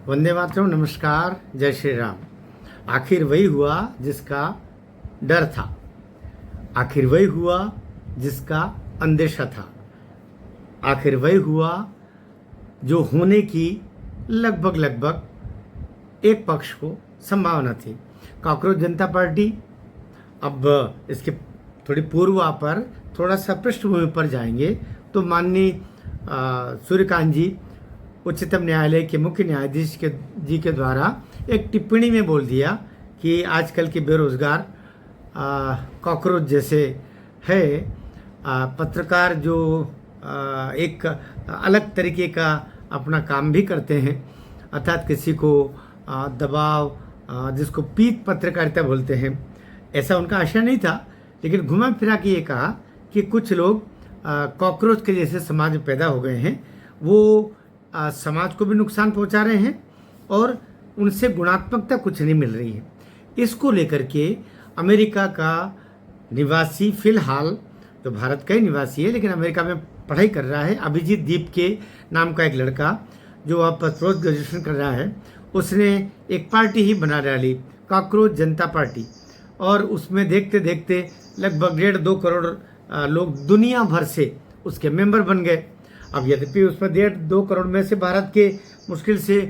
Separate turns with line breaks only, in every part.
वंदे मातरम। नमस्कार, जय श्री राम। आखिर वही हुआ जिसका डर था, आखिर वही हुआ जिसका अंदेशा था, आखिर वही हुआ जो होने की लगभग लगभग एक पक्ष को संभावना थी। कॉकरोच जनता पार्टी अब इसके थोड़ी पूर्वा पर थोड़ा सा पृष्ठभूमि पर जाएंगे तो माननीय सूर्यकांत जी उच्चतम न्यायालय के मुख्य न्यायाधीश जी के द्वारा एक टिप्पणी में बोल दिया कि आजकल के बेरोजगार कॉकरोच जैसे है। पत्रकार जो एक अलग तरीके का अपना काम भी करते हैं, अर्थात किसी को दबाव, जिसको पीक पत्रकारिता बोलते हैं, ऐसा उनका आशय नहीं था। लेकिन घुमा फिरा के ये कहा कि कुछ लोग कॉकरोच के जैसे समाज में पैदा हो गए हैं, वो समाज को भी नुकसान पहुंचा रहे हैं और उनसे गुणात्मकता कुछ नहीं मिल रही है। इसको लेकर के अमेरिका का निवासी, फिलहाल जो भारत का ही निवासी है लेकिन अमेरिका में पढ़ाई कर रहा है, अभिजीत दीप के नाम का एक लड़का जो अब पोस्ट ग्रेजुएशन कर रहा है, उसने एक पार्टी ही बना डाली, कॉकरोच जनता पार्टी। और उसमें देखते देखते लगभग 1.5-2 करोड़ लोग दुनिया भर से उसके मेंबर बन गए। अब यद्यपि उसमें 1.5-2 करोड़ में से भारत के मुश्किल से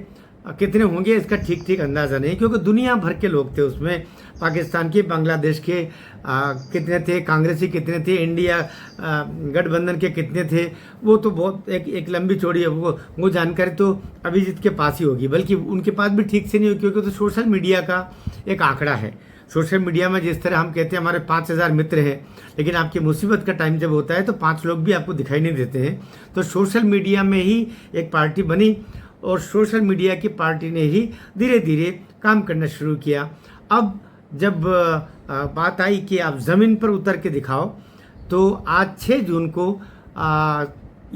कितने होंगे इसका ठीक ठीक अंदाज़ा नहीं, क्योंकि दुनिया भर के लोग थे उसमें। पाकिस्तान के, बांग्लादेश के कितने थे, कांग्रेसी कितने थे, इंडिया गठबंधन के कितने थे, वो तो बहुत एक लंबी चौड़ी है। वो जानकारी तो अभिजीत के पास ही होगी, बल्कि उनके पास भी ठीक से नहीं होगी, क्योंकि तो सोशल मीडिया का एक आंकड़ा है। सोशल मीडिया में जिस तरह हम कहते हैं हमारे 5,000 मित्र हैं, लेकिन आपकी मुसीबत का टाइम जब होता है तो 5 लोग भी आपको दिखाई नहीं देते हैं। तो सोशल मीडिया में ही एक पार्टी बनी और सोशल मीडिया की पार्टी ने ही धीरे धीरे काम करना शुरू किया। अब जब बात आई कि आप ज़मीन पर उतर के दिखाओ, तो आज 6 जून को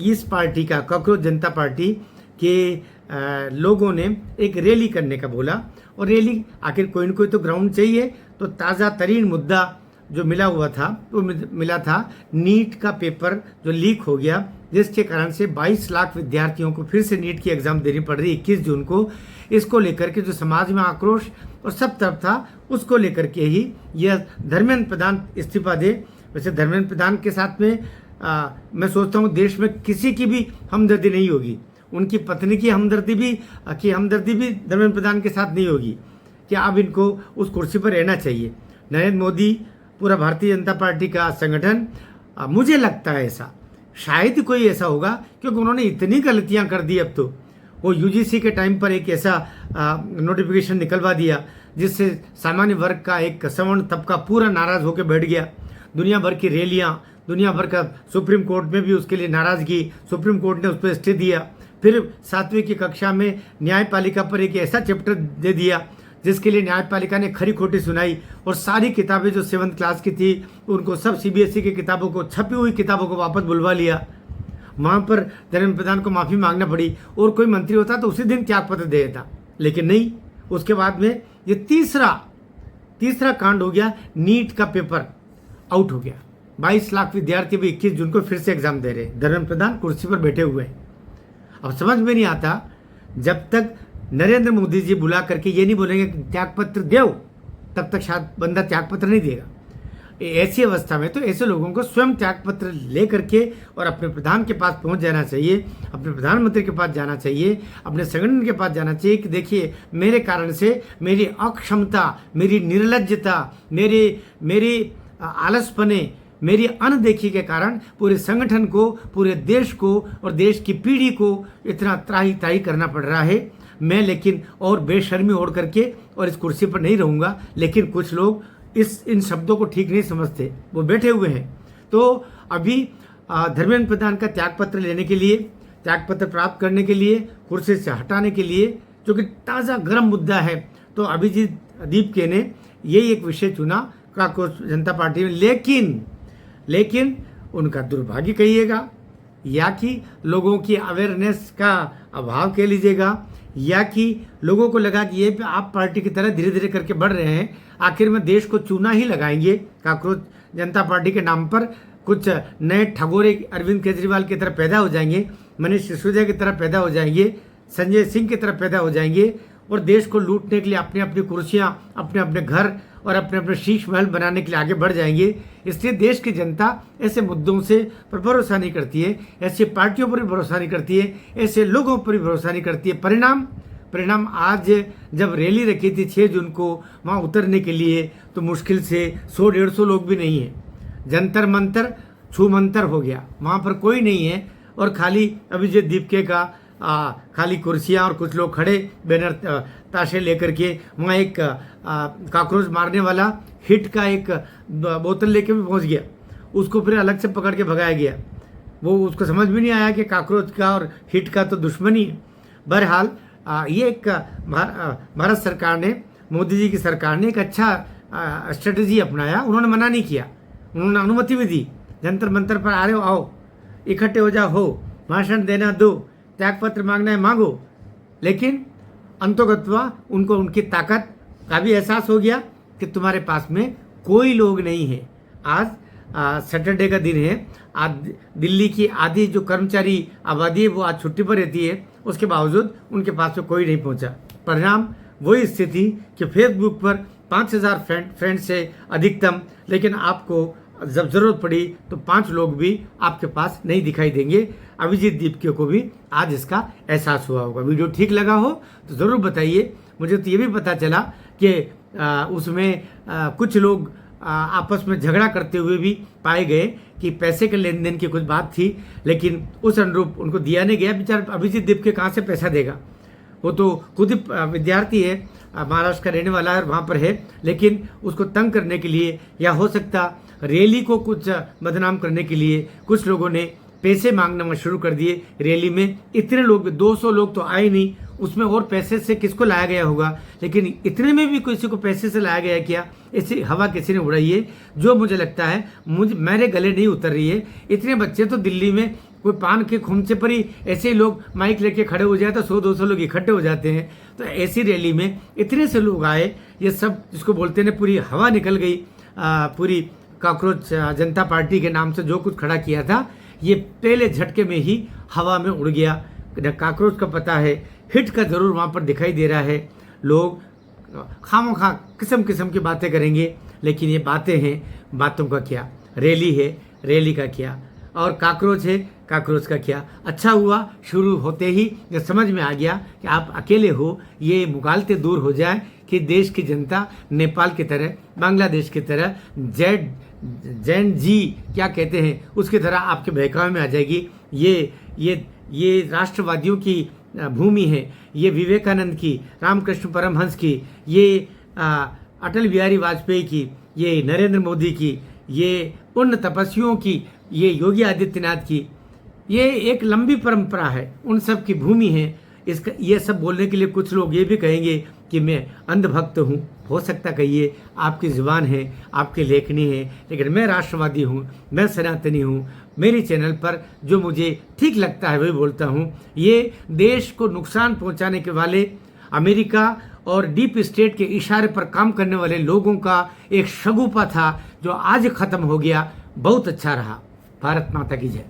इस पार्टी का, कॉकरोच जनता पार्टी के लोगों ने एक रैली करने का बोला। और रैली, आखिर कोई न कोई तो ग्राउंड चाहिए, तो ताज़ा तरीन मुद्दा जो मिला हुआ था वो मिला था नीट का पेपर जो लीक हो गया, जिसके कारण से 22 लाख विद्यार्थियों को फिर से नीट की एग्ज़ाम देनी पड़ रही 21 जून को। इसको लेकर के जो समाज में आक्रोश और सब तरफ था, उसको लेकर के ही यह धर्मेंद्र प्रधान इस्तीफा दे। वैसे धर्मेंद्र प्रधान के साथ में मैं सोचता हूँ देश में किसी की भी हमदर्दी नहीं होगी, उनकी पत्नी की हमदर्दी भी धर्मेंद्र प्रधान के साथ नहीं होगी कि अब इनको उस कुर्सी पर रहना चाहिए। नरेंद्र मोदी, पूरा भारतीय जनता पार्टी का संगठन, मुझे लगता है ऐसा शायद कोई ऐसा होगा, क्योंकि उन्होंने इतनी गलतियां कर दी। अब तो वो यूजीसी के टाइम पर एक ऐसा नोटिफिकेशन निकलवा दिया जिससे सामान्य वर्ग का एक सवर्ण तबका पूरा नाराज होकर बैठ गया। दुनिया भर की रैलियां, दुनिया भर का, सुप्रीम कोर्ट में भी उसके लिए नाराजगी, सुप्रीम कोर्ट ने उस पर स्टे दिया। फिर 7वीं की कक्षा में न्यायपालिका पर एक ऐसा चैप्टर दे दिया जिसके लिए न्यायपालिका ने खरी खोटी सुनाई, और सारी किताबें जो 7th क्लास की थी उनको सब सीबीएसई की किताबों को, छपी हुई किताबों को वापस बुलवा लिया। वहाँ पर धर्मेंद्र प्रधान को माफ़ी मांगना पड़ी, और कोई मंत्री होता तो उसी दिन त्यागपत्र दे देता, लेकिन नहीं। उसके बाद में ये तीसरा कांड हो गया, नीट का पेपर आउट हो गया। 22 लाख विद्यार्थी भी 21 जून को फिर से एग्जाम दे रहे, धर्मेंद्र प्रधान कुर्सी पर बैठे हुए हैं। अब समझ में नहीं आता, जब तक नरेंद्र मोदी जी बुला करके ये नहीं बोलेंगे त्यागपत्र दो, तब तक शायद बंदा त्यागपत्र नहीं देगा। ऐसी अवस्था में तो ऐसे लोगों को स्वयं त्यागपत्र ले करके और अपने प्रधान के पास पहुंच जाना चाहिए, अपने प्रधानमंत्री के पास जाना चाहिए, अपने संगठन के पास जाना चाहिए कि देखिए मेरे कारण से, मेरी अक्षमता, मेरी निर्लज्जता, मेरे आलसपने, मेरी अनदेखी के कारण पूरे संगठन को, पूरे देश को और देश की पीढ़ी को इतना त्राही करना पड़ रहा है। मैं लेकिन और बेशर्मी ओढ़ करके और इस कुर्सी पर नहीं रहूँगा। लेकिन कुछ लोग इन शब्दों को ठीक नहीं समझते, वो बैठे हुए हैं। तो अभी धर्मेंद्र प्रधान का त्यागपत्र लेने के लिए, त्यागपत्र प्राप्त करने के लिए, कुर्सी से हटाने के लिए, जो कि ताज़ा गर्म मुद्दा है, तो अभिजीत दीप के ने यही एक विषय चुना कॉकरोच जनता पार्टी में। लेकिन उनका दुर्भाग्य कहिएगा, या कि लोगों की अवेयरनेस का अभाव कह लीजिएगा, या कि लोगों को लगा कि ये आप पार्टी की तरह धीरे धीरे करके बढ़ रहे हैं, आखिर में देश को चूना ही लगाएंगे कॉकरोच जनता पार्टी के नाम पर। कुछ नए ठगोरे अरविंद केजरीवाल की तरह पैदा हो जाएंगे, मनीष सिसोदिया की तरह पैदा हो जाएंगे, संजय सिंह की तरह पैदा हो जाएंगे और देश को लूटने के लिए अपनी अपनी कुर्सियां, अपने अपने घर और अपने अपने शीश महल बनाने के लिए आगे बढ़ जाएंगे। इसलिए देश की जनता ऐसे मुद्दों से पर भरोसा नहीं करती है, ऐसी पार्टियों पर भी भरोसा नहीं करती है, ऐसे लोगों पर भी भरोसा नहीं करती है। परिणाम आज जब रैली रखी थी 6 जून को वहाँ उतरने के लिए, तो मुश्किल से 100-150 लोग भी नहीं है। जंतर मंतर छू मंतर हो गया, वहाँ पर कोई नहीं है और खाली अभिजीत दीपके का खाली कुर्सियाँ और कुछ लोग खड़े बैनर ताशे लेकर के। वहाँ एक कॉकरोच मारने वाला हिट का एक बोतल लेके भी पहुँच गया, उसको फिर अलग से पकड़ के भगाया गया। वो उसको समझ भी नहीं आया कि कॉकरोच का और हिट का तो दुश्मनी है। बहरहाल ये एक भारत सरकार ने, मोदी जी की सरकार ने एक अच्छा स्ट्रेटजी अपनाया। उन्होंने मना नहीं किया, उन्होंने अनुमति भी दी। जंतर मंतर पर आ रहे हो, आओ, इकट्ठे हो जाओ, हो भाषण देना दो, त्यागपत्र मांगना है मांगो। लेकिन अंतोगत्वा उनको उनकी ताकत का भी एहसास हो गया कि तुम्हारे पास में कोई लोग नहीं है। आज सैटरडे का दिन है, आज दिल्ली की आधी जो कर्मचारी आबादी है वो आज छुट्टी पर रहती है, उसके बावजूद उनके पास में कोई नहीं पहुंचा। परिणाम वही स्थिति कि फेसबुक पर 5000 फ्रेंड से अधिकतम, लेकिन आपको जब जरूरत पड़ी तो 5 लोग भी आपके पास नहीं दिखाई देंगे। अभिजीत दीपके को भी आज इसका एहसास हुआ होगा। वीडियो ठीक लगा हो तो ज़रूर बताइए। मुझे तो ये भी पता चला कि उसमें कुछ लोग आपस में झगड़ा करते हुए भी पाए गए कि पैसे के लेन देन की कुछ बात थी, लेकिन उस अनुरूप उनको दिया नहीं गया। बेचारा अभिजीत दीपके कहाँ से पैसा देगा? वो तो खुद ही विद्यार्थी है, महाराष्ट्र का रहने वाला है, वहाँ पर है, लेकिन उसको तंग करने के लिए या हो सकता रैली को कुछ बदनाम करने के लिए कुछ लोगों ने पैसे मांगना शुरू कर दिए। रैली में इतने लोग, 200 लोग तो आए नहीं, उसमें और पैसे से किसको लाया गया होगा? लेकिन इतने में भी किसी को पैसे से लाया गया क्या? ऐसी हवा किसी ने उड़ाई है जो मुझे लगता है मेरे गले नहीं उतर रही है। इतने बच्चे तो दिल्ली में कोई पान के खुमचे पर ही ऐसे ही लोग माइक लेके खड़े हो जाए तो 100-200 लोग इकट्ठे हो जाते हैं। तो ऐसी रैली में इतने से लोग आए, ये सब जिसको बोलते हैं पूरी हवा निकल गई। पूरी कॉकरोच जनता पार्टी के नाम से जो कुछ खड़ा किया था, ये पहले झटके में ही हवा में उड़ गया। कॉकरोच का पता है, हिट का जरूर वहाँ पर दिखाई दे रहा है। लोग खामोखा किस्म किस्म की बातें करेंगे, लेकिन ये बातें हैं, बातों का क्या? रैली है, रैली का क्या? और कॉकरोच है, कॉकरोच का क्या? अच्छा हुआ शुरू होते ही जब समझ में आ गया कि आप अकेले हो, ये मुगालते दूर हो जाए कि देश की जनता नेपाल की तरह, बांग्लादेश की तरह, जैन जी क्या कहते हैं उसकी तरह आपके बहकावे में आ जाएगी। ये राष्ट्रवादियों की भूमि है, ये विवेकानंद की, रामकृष्ण परमहंस की, ये अटल बिहारी वाजपेयी की, ये नरेंद्र मोदी की, ये उन तपस्वियों की, ये योगी आदित्यनाथ की, ये एक लंबी परंपरा है, उन सब की भूमि है। इसका ये सब बोलने के लिए कुछ लोग ये भी कहेंगे कि मैं अंधभक्त हूँ। हो सकता कहिए, आपकी ज़ुबान है, आपकी लेखनी है, लेकिन मैं राष्ट्रवादी हूँ, मैं सनातनी हूँ। मेरी चैनल पर जो मुझे ठीक लगता है वही बोलता हूँ। ये देश को नुकसान पहुँचाने के वाले अमेरिका और डीप स्टेट के इशारे पर काम करने वाले लोगों का एक शगुफा था जो आज खत्म हो गया। बहुत अच्छा रहा। भारत माता की जय।